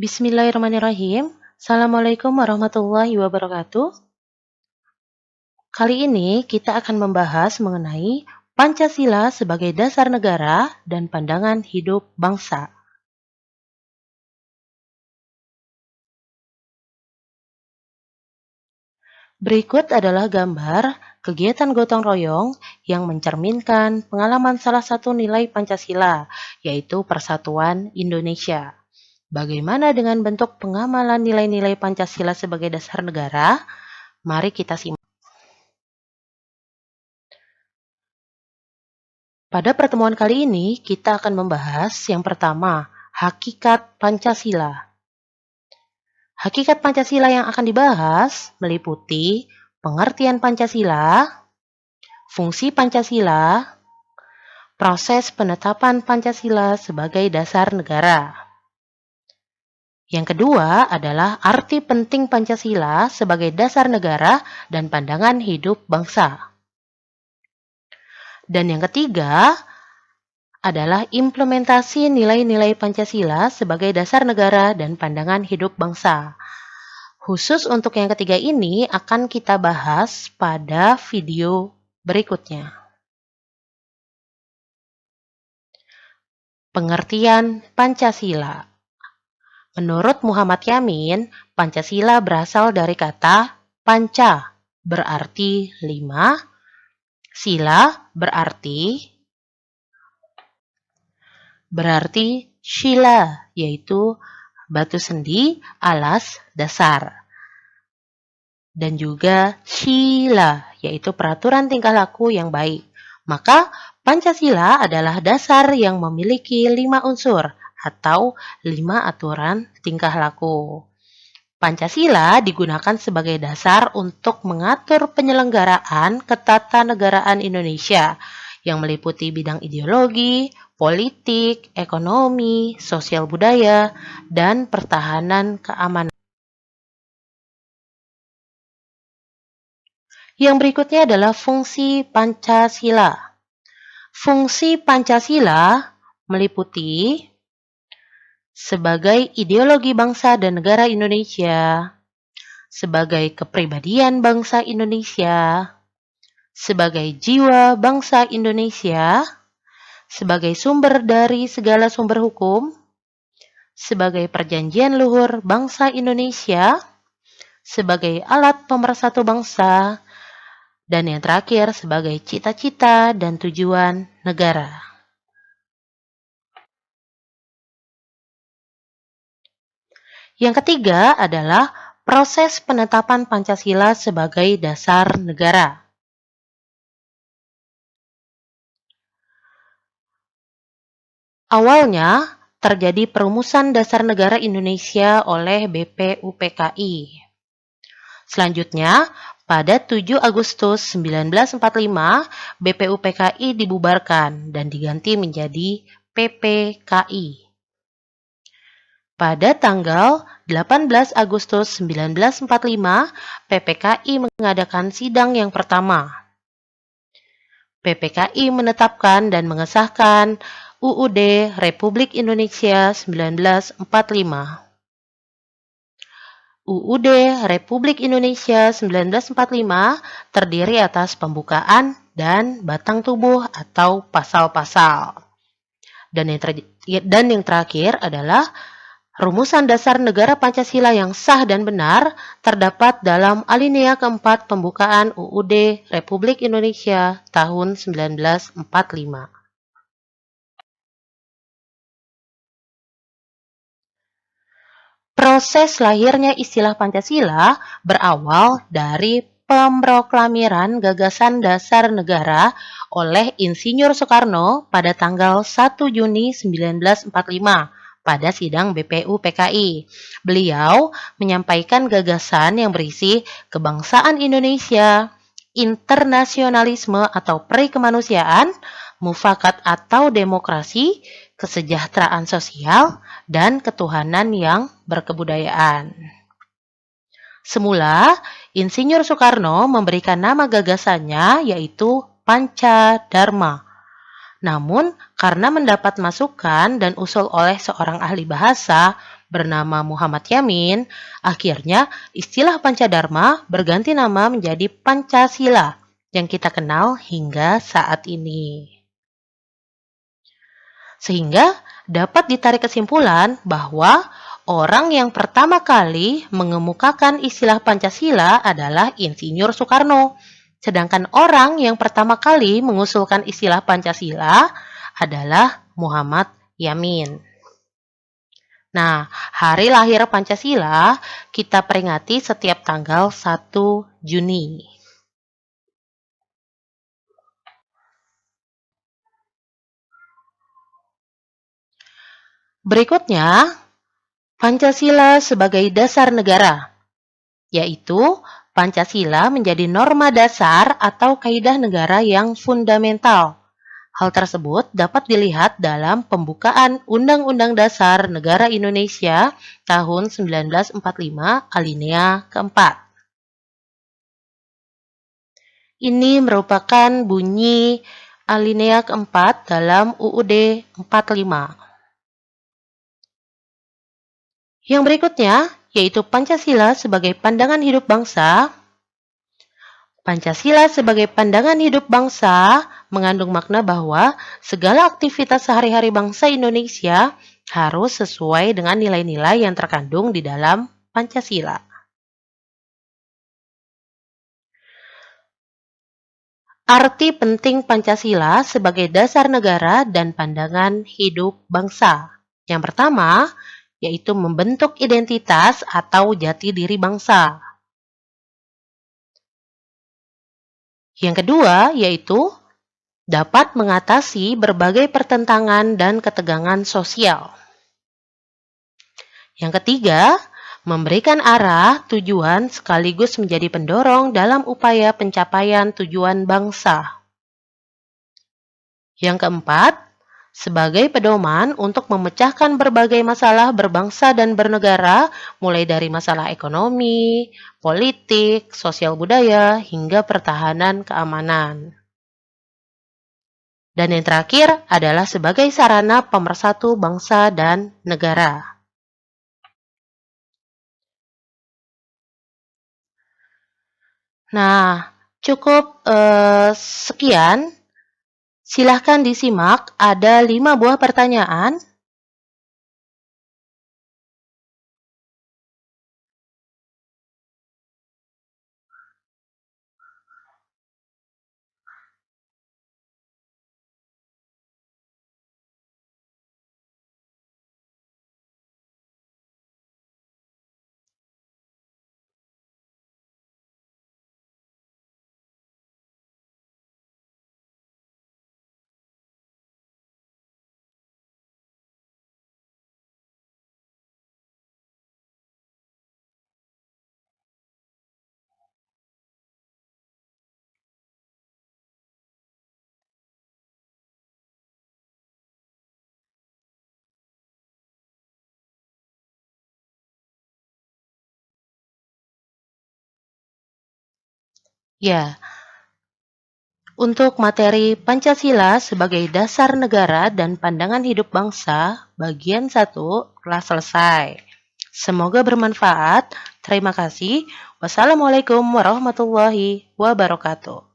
Bismillahirrahmanirrahim. Assalamualaikum warahmatullahi wabarakatuh. Kali ini kita akan membahas mengenai Pancasila sebagai dasar negara dan pandangan hidup bangsa. Berikut adalah gambar kegiatan gotong royong yang mencerminkan pengalaman salah satu nilai Pancasila, yaitu Persatuan Indonesia. Bagaimana dengan bentuk pengamalan nilai-nilai Pancasila sebagai dasar negara? Mari kita simak. Pada pertemuan kali ini, kita akan membahas yang pertama, hakikat Pancasila. Hakikat Pancasila yang akan dibahas meliputi pengertian Pancasila, fungsi Pancasila, proses penetapan Pancasila sebagai dasar negara. Yang kedua adalah arti penting Pancasila sebagai dasar negara dan pandangan hidup bangsa. Dan yang ketiga adalah implementasi nilai-nilai Pancasila sebagai dasar negara dan pandangan hidup bangsa. Khusus untuk yang ketiga ini akan kita bahas pada video berikutnya. Pengertian Pancasila. Menurut Muhammad Yamin, Pancasila berasal dari kata panca, berarti 5, sila berarti shila, yaitu batu sendi, alas, dasar. Dan juga sila, yaitu peraturan tingkah laku yang baik. Maka Pancasila adalah dasar yang memiliki 5 unsur atau 5 aturan tingkah laku. Pancasila digunakan sebagai dasar untuk mengatur penyelenggaraan ketatanegaraan Indonesia yang meliputi bidang ideologi, politik, ekonomi, sosial budaya, dan pertahanan keamanan. Yang berikutnya adalah fungsi Pancasila. Fungsi Pancasila meliputi sebagai ideologi bangsa dan negara Indonesia, sebagai kepribadian bangsa Indonesia, sebagai jiwa bangsa Indonesia, sebagai sumber dari segala sumber hukum, sebagai perjanjian luhur bangsa Indonesia, sebagai alat pemersatu bangsa, dan yang terakhir sebagai cita-cita dan tujuan negara. Yang ketiga adalah proses penetapan Pancasila sebagai dasar negara. Awalnya terjadi perumusan dasar negara Indonesia oleh BPUPKI. Selanjutnya, pada 7 Agustus 1945, BPUPKI dibubarkan dan diganti menjadi PPKI. Pada tanggal 18 Agustus 1945, PPKI mengadakan sidang yang pertama. PPKI menetapkan dan mengesahkan UUD Republik Indonesia 1945. UUD Republik Indonesia 1945 terdiri atas pembukaan dan batang tubuh atau pasal-pasal. Dan yang terakhir adalah rumusan dasar negara Pancasila yang sah dan benar terdapat dalam alinea keempat pembukaan UUD Republik Indonesia tahun 1945. Proses lahirnya istilah Pancasila berawal dari pemroklamiran gagasan dasar negara oleh Insinyur Soekarno pada tanggal 1 Juni 1945 pada sidang BPUPKI. Beliau menyampaikan gagasan yang berisi kebangsaan Indonesia, internasionalisme atau perikemanusiaan, mufakat atau demokrasi, kesejahteraan sosial, dan ketuhanan yang berkebudayaan. Semula, Insinyur Soekarno memberikan nama gagasannya yaitu Pancadharma. Namun, karena mendapat masukan dan usul oleh seorang ahli bahasa bernama Muhammad Yamin, akhirnya istilah Pancadharma berganti nama menjadi Pancasila yang kita kenal hingga saat ini. Sehingga dapat ditarik kesimpulan bahwa orang yang pertama kali mengemukakan istilah Pancasila adalah Insinyur Soekarno. Sedangkan orang yang pertama kali mengusulkan istilah Pancasila adalah Muhammad Yamin. Nah, hari lahir Pancasila kita peringati setiap tanggal 1 Juni. Berikutnya, Pancasila sebagai dasar negara, yaitu Pancasila menjadi norma dasar atau kaidah negara yang fundamental. Hal tersebut dapat dilihat dalam pembukaan Undang-Undang Dasar Negara Indonesia tahun 1945 alinea keempat. Ini merupakan bunyi alinea keempat dalam UUD 45. Yang berikutnya, yaitu Pancasila sebagai pandangan hidup bangsa. Pancasila sebagai pandangan hidup bangsa mengandung makna bahwa segala aktivitas sehari-hari bangsa Indonesia harus sesuai dengan nilai-nilai yang terkandung di dalam Pancasila. Arti penting Pancasila sebagai dasar negara dan pandangan hidup bangsa. Yang pertama, yaitu membentuk identitas atau jati diri bangsa. Yang kedua, yaitu dapat mengatasi berbagai pertentangan dan ketegangan sosial. Yang ketiga, memberikan arah, tujuan sekaligus menjadi pendorong dalam upaya pencapaian tujuan bangsa. Yang keempat, sebagai pedoman untuk memecahkan berbagai masalah berbangsa dan bernegara, mulai dari masalah ekonomi, politik, sosial budaya, hingga pertahanan keamanan. Dan yang terakhir adalah sebagai sarana pemersatu bangsa dan negara. Nah, cukup sekian. Silahkan disimak, ada 5 buah pertanyaan. Ya, untuk materi Pancasila sebagai dasar negara dan pandangan hidup bangsa, bagian 1 telah selesai. Semoga bermanfaat. Terima kasih. Wassalamualaikum warahmatullahi wabarakatuh.